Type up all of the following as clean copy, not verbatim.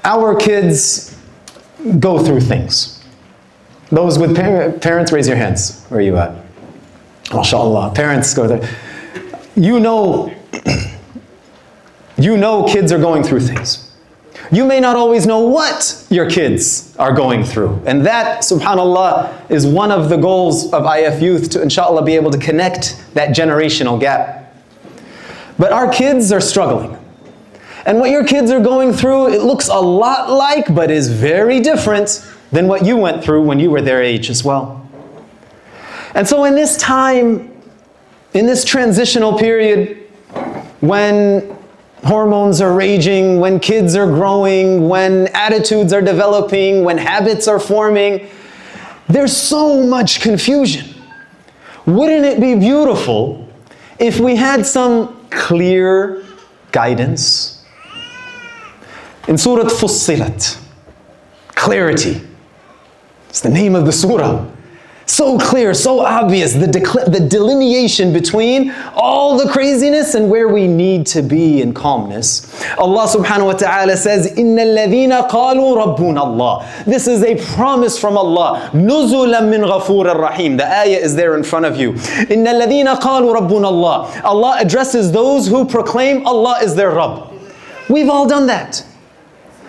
our kids go through things. Those with parents, raise your hands. Where are you at? MashaAllah, parents go there. You know kids are going through things. You may not always know what your kids are going through. And that, subhanAllah, is one of the goals of IF Youth, to inshallah be able to connect that generational gap. But our kids are struggling. And what your kids are going through, it looks a lot like, but is very different than what you went through when you were their age as well. And so in this time, in this transitional period, when hormones are raging, when kids are growing, when attitudes are developing, when habits are forming, there's so much confusion. Wouldn't it be beautiful if we had some clear guidance? In Surah Fussilat, clarity. It's the name of the surah. So clear, so obvious, the delineation between all the craziness and where we need to be in calmness. Allah subhanahu wa ta'ala says, إِنَّ الَّذِينَ قَالُوا رَبُّنَ اللَّهِ. This is a promise from Allah. نُزُلًا مِّن غَفُورٍ رَحِيمٍ. The ayah is there in front of you. إِنَّ الَّذِينَ قَالُوا رَبُّنَ اللَّهِ. Allah addresses those who proclaim Allah is their Rabb. We've all done that.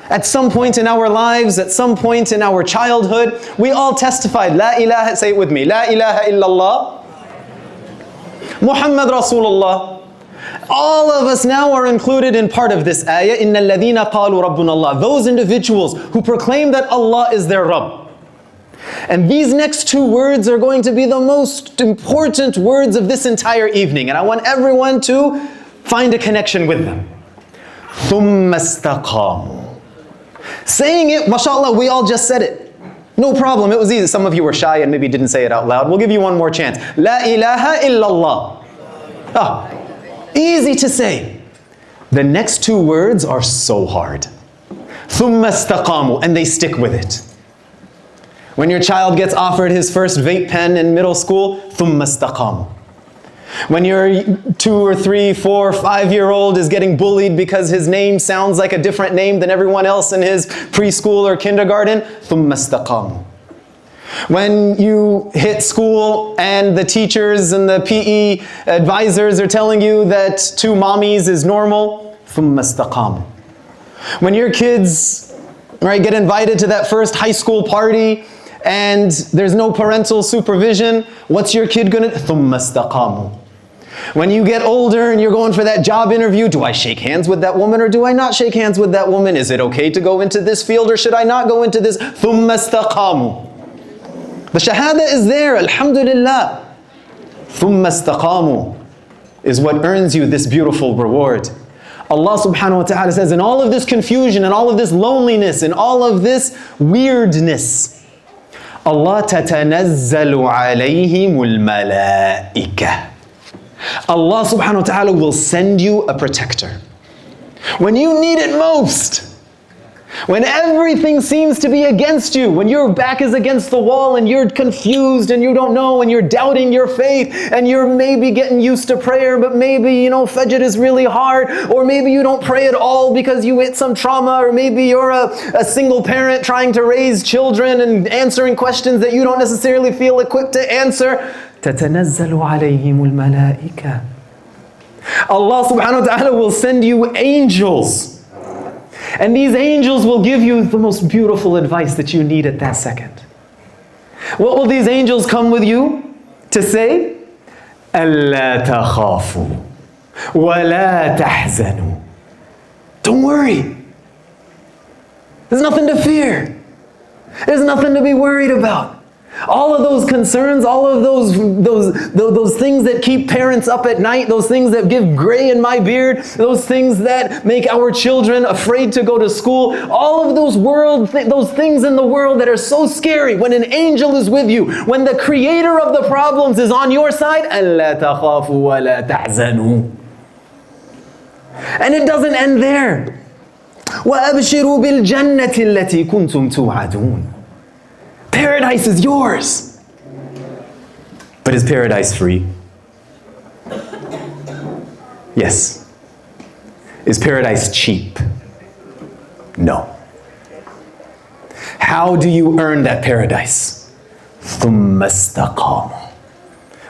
At some point in our lives, at some point in our childhood, we all testified, La ilaha, say it with me, La ilaha illallah, Muhammad Rasulullah. All of us now are included in part of this ayah, Inna alladhina qalu rabbuna Allah. Those individuals who proclaim that Allah is their Rabb. And these next two words are going to be the most important words of this entire evening. And I want everyone to find a connection with them. ثُمَّ اسْتَقَامُوا. Saying it, mashallah, we all just said it. No problem, it was easy. Some of you were shy and maybe didn't say it out loud. We'll give you one more chance. La ilaha illallah. Ah, easy to say. The next two words are so hard. ثُمَّ اسْتَقَامُوا. And they stick with it. When your child gets offered his first vape pen in middle school, ثُمَّ اسْتَقَامُوا. When your 2 or 3, 4, 5-year-old is getting bullied because his name sounds like a different name than everyone else in his preschool or kindergarten, ثُمَّ اسْتَقَامُوا. When you hit school and the teachers and the PE advisors are telling you that 2 mommies is normal, ثُمَّ اسْتَقَامُوا. When your kids get invited to that first high school party and there's no parental supervision, what's your kid gonna do? ثُمَّ اسْتَقَامُوا. When you get older and you're going for that job interview, do I shake hands with that woman or do I not shake hands with that woman? Is it okay to go into this field or should I not go into this? ثُمَّ اسْتَقَامُوا. The shahada is there, alhamdulillah. ثُمَّ اسْتَقَامُوا is what earns you this beautiful reward. Allah subhanahu wa ta'ala says, in all of this confusion and all of this loneliness and all of this weirdness, Allah تَتَنَزَّلُ عَلَيْهِمُ الْمَلَائِكَةِ. Allah subhanahu wa ta'ala will send you a protector. When you need it most, when everything seems to be against you, when your back is against the wall and you're confused and you don't know and you're doubting your faith and you're maybe getting used to prayer, but maybe, Fajr is really hard, or maybe you don't pray at all because you hit some trauma, or maybe you're a single parent trying to raise children and answering questions that you don't necessarily feel equipped to answer. تَتَنَزَّلُ عَلَيْهِمُ الْمَلَائِكَةِ. Allah subhanahu wa ta'ala will send you angels. And these angels will give you the most beautiful advice that you need at that second. What will these angels come with you to say? أَلَّا تَخَافُوا وَلَا تَحْزَنُوا. Don't worry. There's nothing to fear. There's nothing to be worried about. All of those concerns, all of those things that keep parents up at night, those things that give gray in my beard, those things that make our children afraid to go to school, all of those things in the world that are so scary, when an angel is with you, when the creator of the problems is on your side, أَلَّا تَخَافُوا وَلَا تَحْزَنُوا. And it doesn't end there. وَأَبْشِرُوا بِالْجَنَّةِ الَّتِي كُنْتُمْ تُوعَدُونَ. Paradise is yours. But is paradise free? Yes. Is paradise cheap? No. How do you earn that paradise? ثُمَّ اسْتَقَامُوا.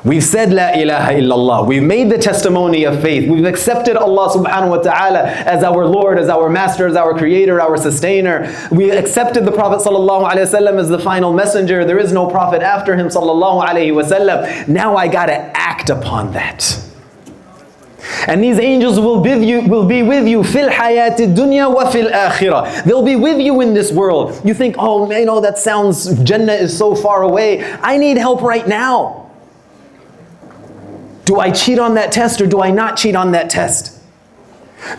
We've said La ilaha illallah. We've made the testimony of faith. We've accepted Allah subhanahu wa ta'ala as our Lord, as our Master, as our Creator, our Sustainer. We accepted the Prophet sallallahu alaihi wasallam as the final messenger. There is no Prophet after him sallallahu alaihi wasallam. Now I gotta act upon that. And these angels will be with you fil hayati dunya wa fil akhirah. They'll be with you in this world. You think, oh, that sounds, Jannah is so far away. I need help right now. Do I cheat on that test or do I not cheat on that test?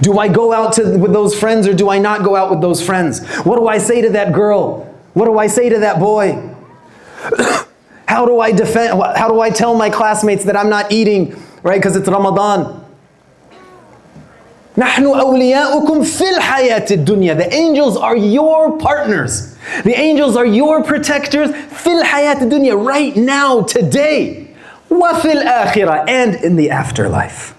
Do I go out with those friends or do I not go out with those friends? What do I say to that girl? What do I say to that boy? How do I tell my classmates that I'm not eating, right? Because it's Ramadan. نحن أولياؤكم في الحياة الدنيا. The angels are your partners. The angels are your protectors. في الحياة الدنيا, right now, today. وفي الآخرة, and in the afterlife.